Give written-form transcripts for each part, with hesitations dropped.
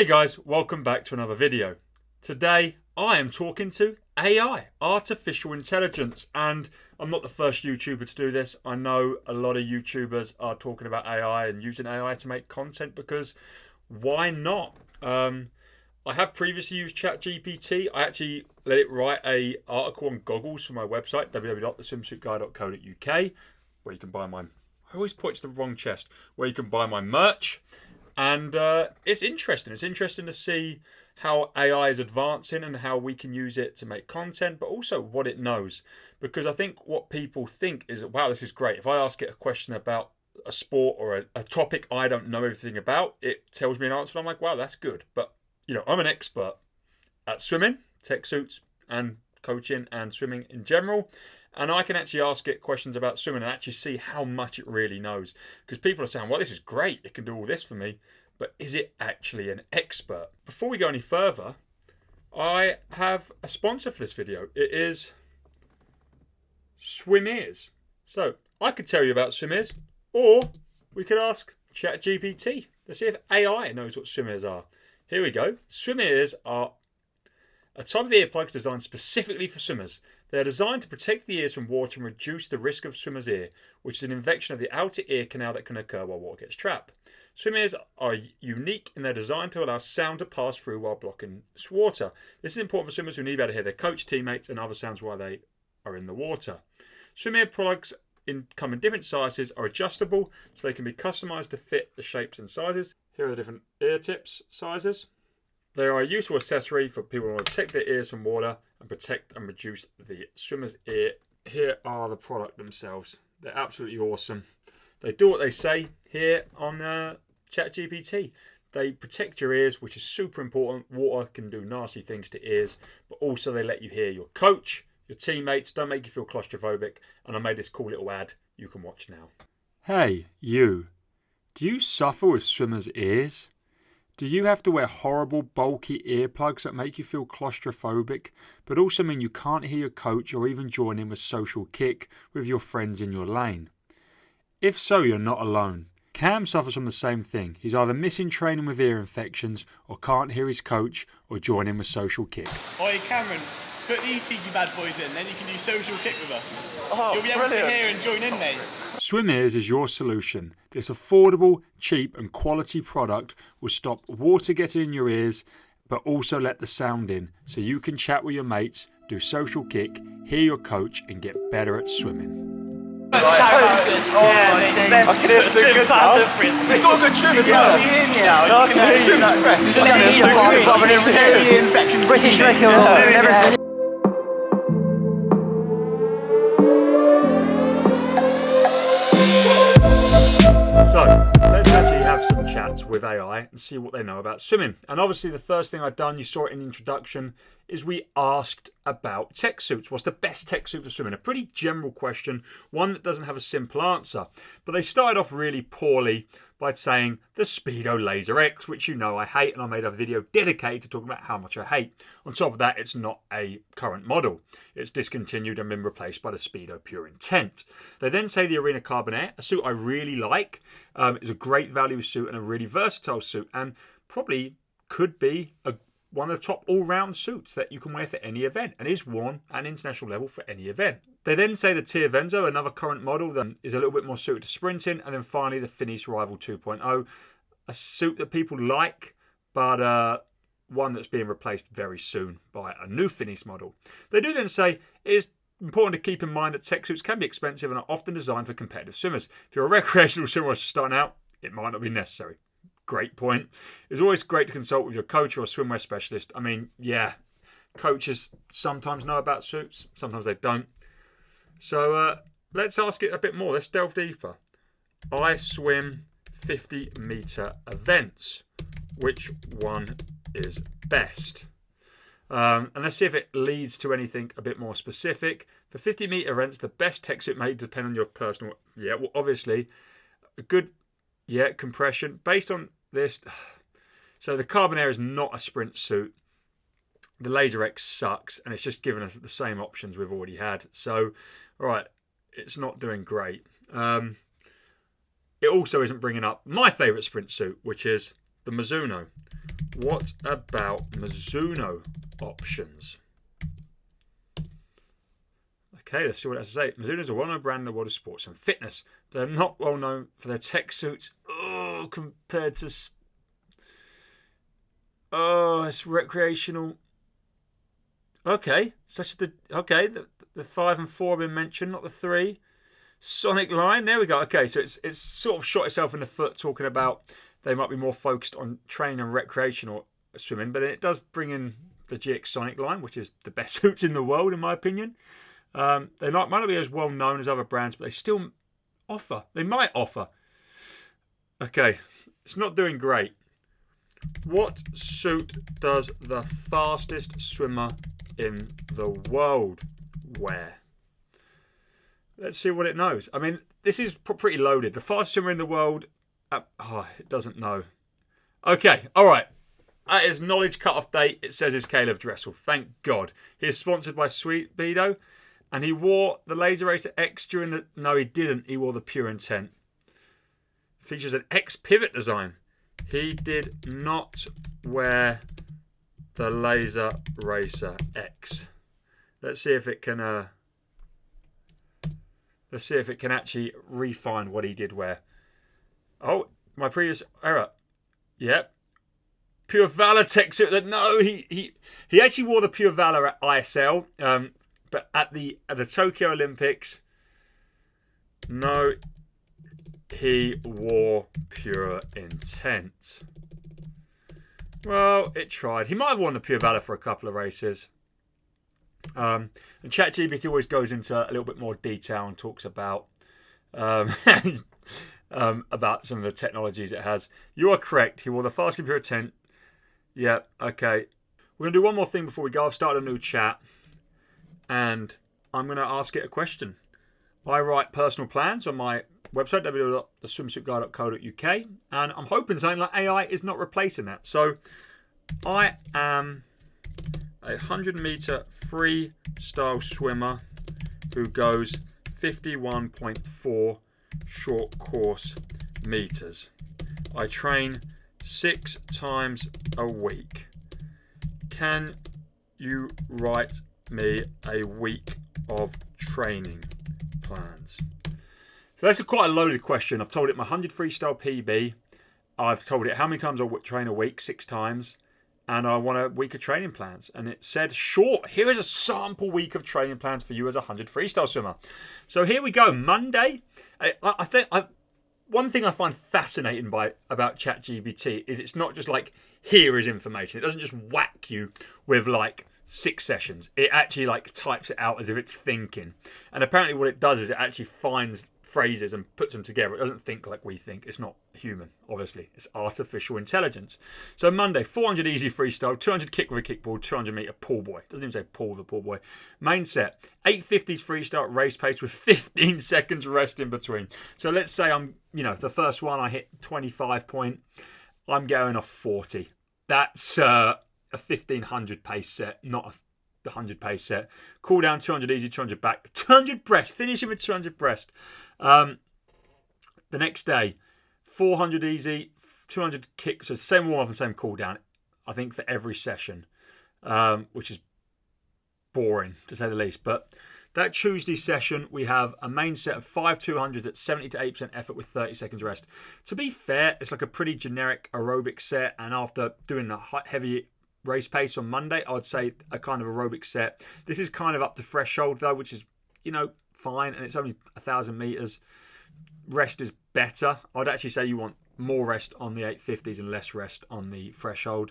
Hey guys, welcome back to another video. Today I am talking to AI, artificial intelligence, and I'm not the first YouTuber to do this. I know a lot of YouTubers are talking about AI and using AI to make content because why not? I have previously used ChatGPT. I actually let it write an article on goggles for my website, www.TheSwimsuitGuy.co.uk, where you can buy my... I always point to the wrong chest, where you can buy my merch. And it's interesting. It's interesting to see how AI is advancing and how we can use it to make content, but also what it knows. Because I think what people think is, wow, this is great. If I ask it a question about a sport or a topic I don't know everything about, it tells me an answer. And I'm like, wow, that's good. But, you know, I'm an expert at swimming, tech suits, and coaching and swimming in general. And I can actually ask it questions about swimming and actually see how much it really knows. Because people are saying, well, this is great. It can do all this for me. But is it actually an expert? Before we go any further, I have a sponsor for this video. It is SwimEars. So I could tell you about SwimEars, or we could ask ChatGPT. Let's see if AI knows what SwimEars are. Here we go. SwimEars are a type of earplugs designed specifically for swimmers. They are designed to protect the ears from water and reduce the risk of swimmer's ear, which is an infection of the outer ear canal that can occur while water gets trapped. SwimEars are unique in their design to allow sound to pass through while blocking water. This is important for swimmers who need to be able to hear their coach, teammates, and other sounds while they are in the water. SwimEar plugs come in different sizes, are adjustable, so they can be customized to fit the shapes and sizes. Here are the different ear tips sizes. They are a useful accessory for people who want to protect their ears from water and protect and reduce the swimmer's ear. Here are the product themselves. They're absolutely awesome. They do what they say here on ChatGPT. They protect your ears, which is super important. Water can do nasty things to ears, but also they let you hear your coach, your teammates, don't make you feel claustrophobic. And I made this cool little ad you can watch now. Hey, you. Do you suffer with swimmer's ears? Do you have to wear horrible, bulky earplugs that make you feel claustrophobic, but also mean you can't hear your coach or even join in with social kick with your friends in your lane? If so, you're not alone. Cam suffers from the same thing. He's either missing training with ear infections or can't hear his coach or join in with social kick. Oi, Cameron, put these cheeky bad boys in, then you can do social kick with us. Oh, you'll be able to hear and join in, mate. SwimEars is your solution. This affordable, cheap and quality product will stop water getting in your ears, but also let the sound in so you can chat with your mates, do social kick, hear your coach and get better at swimming. I can hear so good now. He's got a good tune as well. I can hear fresh. British record and everything. So let's actually have some chats with AI and see what they know about swimming. And obviously the first thing I've done, you saw it in the introduction, is we asked about tech suits. What's the best tech suit for swimming? A pretty general question, one that doesn't have a simple answer. But they started off really poorly by saying the Speedo Laser X, which you know I hate, and I made a video dedicated to talking about how much I hate. On top of that, it's not a current model. It's discontinued and been replaced by the Speedo Pure Intent. They then say the Arena Carbon Air, a suit I really like, is a great value suit and a really versatile suit, and probably could be one of the top all-round suits that you can wear for any event and is worn at an international level for any event. They then say the Tia Venzo, another current model that is a little bit more suited to sprinting, and then finally the Finis Rival 2.0, a suit that people like, but one that's being replaced very soon by a new Finis model. They do then say it is important to keep in mind that tech suits can be expensive and are often designed for competitive swimmers. If you're a recreational swimmer starting out, it might not be necessary. Great point. It's always great to consult with your coach or a swimwear specialist. I mean, yeah, coaches sometimes know about suits, sometimes they don't. So let's ask it a bit more. Let's delve deeper. I swim 50-meter events. Which one is best? And let's see if it leads to anything a bit more specific. For 50-meter events, the best tech suit may depend on your personal... Yeah, well, obviously, a good... Yeah, compression. Based on this... So the Carbon Air is not a sprint suit. The Laser X sucks, and it's just given us the same options we've already had. So, all right, it's not doing great. It also isn't bringing up my favourite sprint suit, which is the the Mizuno. What about Mizuno options? Okay, let's see what it has to say. Mizuno is a well-known brand in the world of sports and fitness. They're not well known for their tech suits. Oh, compared to... Oh, it's recreational. Okay, the 5 and 4 have been mentioned, not the 3. Sonic line, there we go. Okay, so it's sort of shot itself in the foot talking about they might be more focused on training and recreational swimming, but it does bring in the GX Sonic line, which is the best suits in the world, in my opinion. They might not be as well known as other brands, but they still offer. They might offer. Okay, it's not doing great. What suit does the fastest swimmer in the world wear? Let's see what it knows. I mean, this is pretty loaded. The fastest swimmer in the world... it doesn't know. Okay, all right. At his knowledge cut-off date, it says it's Caleb Dressel. Thank God. He is sponsored by Sweet Bedo, and he wore the Laser Racer X during the... No, he didn't. He wore the Pure Intent. Features an X pivot design. He did not wear the Laser Racer X. Let's see if it can... Let's see if it can actually refine what he did wear. Oh, my previous error. Yep. Pure Valor tech suit. No, he actually wore the Pure Valor at ISL, but at the Tokyo Olympics, no, he wore Pure Intent. Well, it tried. He might have worn the Pure Valor for a couple of races. And ChatGPT always goes into a little bit more detail and talks about about some of the technologies it has. You are correct. He wore the Fast Pure Intent. Yeah, okay. We're going to do one more thing before we go. I've started a new chat, and I'm going to ask it a question. I write personal plans on my website, www.TheSwimsuitGuy.co.uk, and I'm hoping something like AI is not replacing that. So I am a 100-meter freestyle swimmer who goes 51.4 short course meters. I train 6 times a week. Can you write me a week of training plans? So that's quite a loaded question. I've told it my 100 freestyle PB. I've told it how many times I train a week, 6 times. And I want a week of training plans. And it said, sure, here is a sample week of training plans for you as a 100 freestyle swimmer. So here we go. Monday. I think one thing I find fascinating about ChatGPT is it's not just like, here is information. It doesn't just whack you with like 6 sessions. It actually like types it out as if it's thinking. And apparently what it does is it actually finds phrases and puts them together. It doesn't think like we think. It's not human, obviously. It's artificial intelligence. So Monday, 400 easy freestyle, 200 kick with a kickboard, 200 meter pull boy. Doesn't even say pull the pull boy. Main set, 850s freestyle race pace with 15 seconds rest in between. So let's say I'm, the first one I hit 25 point. I'm going off 40. That's a 1500 pace set, not a 100 pace set. Cool down, 200 easy, 200 back, 200 breast. Finishing with 200 breast. The next day, 400 easy, 200 kicks. So same warm up and same cool down. I think for every session, which is boring to say the least. But that Tuesday session, we have a main set of 5 200s at 70 to 80% effort with 30 seconds rest. To be fair, it's like a pretty generic aerobic set. And after doing the heavy race pace on Monday, I would say a kind of aerobic set. This is kind of up to threshold though, which is, fine. And it's only 1,000 meters. Rest is better. I'd actually say you want more rest on the 850s and less rest on the threshold.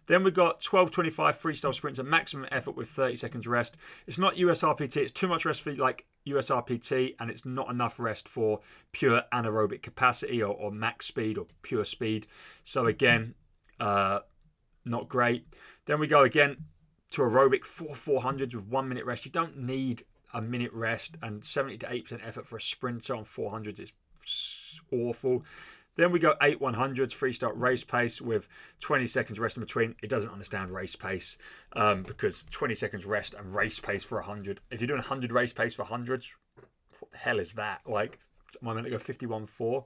Then we've got 1225 freestyle sprints at maximum effort with 30 seconds rest. It's not USRPT. It's too much rest for like USRPT, and it's not enough rest for pure anaerobic capacity or max speed or pure speed. So again, not great. Then we go again to aerobic 400s with 1 minute rest. You don't need a minute rest, and 70 to 80% effort for a sprinter on 400s is awful. Then we go 8 100s freestyle race pace with 20 seconds rest in between. It doesn't understand race pace because 20 seconds rest and race pace for 100. If you're doing 100 race pace for 100s, what the hell is that? Like, am I meant to go 51.4?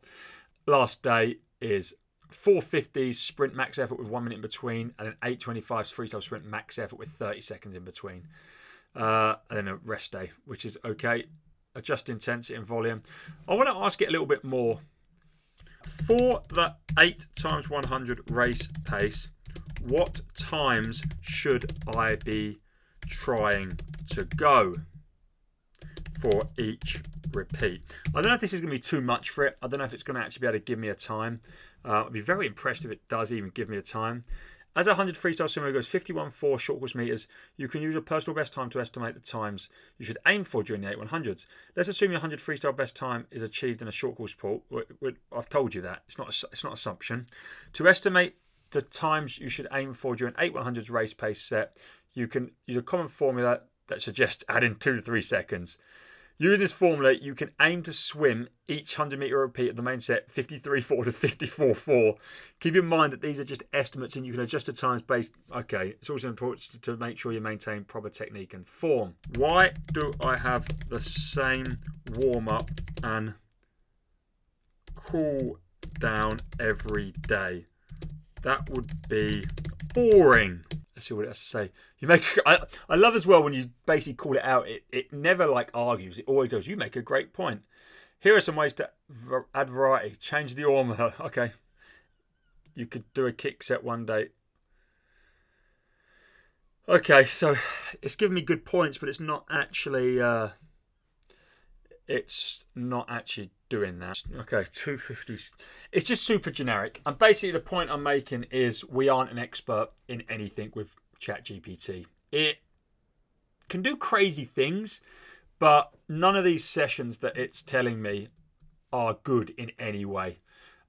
Last day is 450s sprint max effort with 1 minute in between, and then 825s freestyle sprint max effort with 30 seconds in between. And then a rest day, which is okay. Adjust intensity and volume. I want to ask it a little bit more. For the 8x100 race pace, what times should I be trying to go for each repeat? I don't know if this is going to be too much for it. I don't know if it's going to actually be able to give me a time. I'd be very impressed if it does even give me a time. As a 100 freestyle swimmer goes 51.4 short course meters, you can use your personal best time to estimate the times you should aim for during the 8-100s. Let's assume your 100 freestyle best time is achieved in a short course pool. I've told you that. It's not assumption. To estimate the times you should aim for during 8-100s race pace set, you can use a common formula that suggests adding 2 to 3 seconds. Using this formula, you can aim to swim each 100-meter repeat of the main set 53.4 to 54.4. Keep in mind that these are just estimates and you can adjust the times based. Okay, it's also important to make sure you maintain proper technique and form. Why do I have the same warm-up and cool down every day? That would be boring. Let's see what it has to say. You make. I love as well when you basically call it out. It never like argues. It always goes, you make a great point. Here are some ways to add variety. Change the order. Okay. You could do a kick set one day. Okay, so it's giving me good points, but it's not actually. It's not actually doing that. Okay, 250. It's just super generic. And basically the point I'm making is we aren't an expert in anything with ChatGPT. It can do crazy things, but none of these sessions that it's telling me are good in any way.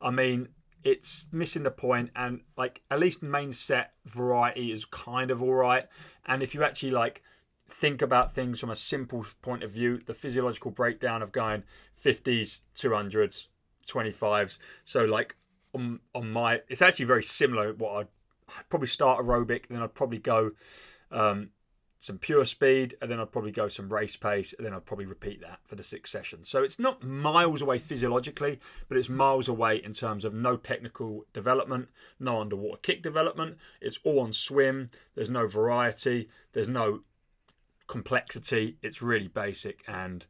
I mean, it's missing the point, and like at least main set variety is kind of all right. And if you actually like think about things from a simple point of view, the physiological breakdown of going 50s, 200s, 25s. So like on my, it's actually very similar. I'd probably start aerobic, then I'd probably go some pure speed, and then I'd probably go some race pace, and then I'd probably repeat that for the 6 sessions. So it's not miles away physiologically, but it's miles away in terms of no technical development, no underwater kick development. It's all on swim. There's no variety. There's no complexity. It's really basic, and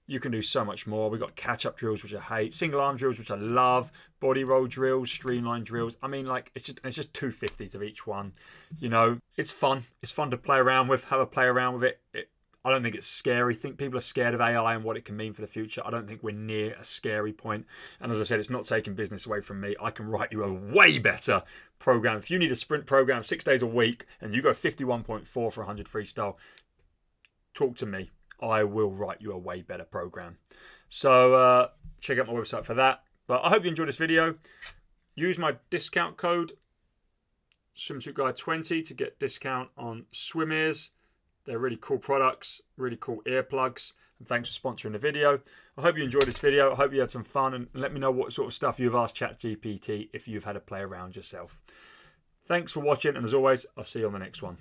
you can do so much more. We've got catch-up drills, which I hate, single arm drills, which I love, body roll drills, streamline drills. I mean, like it's just 250s of each one. You know, it's fun. It's fun to play around with, have a play around with it. I don't think it's scary. I think people are scared of AI and what it can mean for the future. I don't think we're near a scary point. And as I said, it's not taking business away from me. I can write you a way better program. If you need a sprint program 6 days a week and you go 51.4 for 100 freestyle, talk to me. I will write you a way better program. So check out my website for that. But I hope you enjoyed this video. Use my discount code SwimsuitGuy20 to get discount on swim ears. They're really cool products, really cool earplugs. And thanks for sponsoring the video. I hope you enjoyed this video. I hope you had some fun, and let me know what sort of stuff you've asked ChatGPT if you've had a play around yourself. Thanks for watching, and as always, I'll see you on the next one.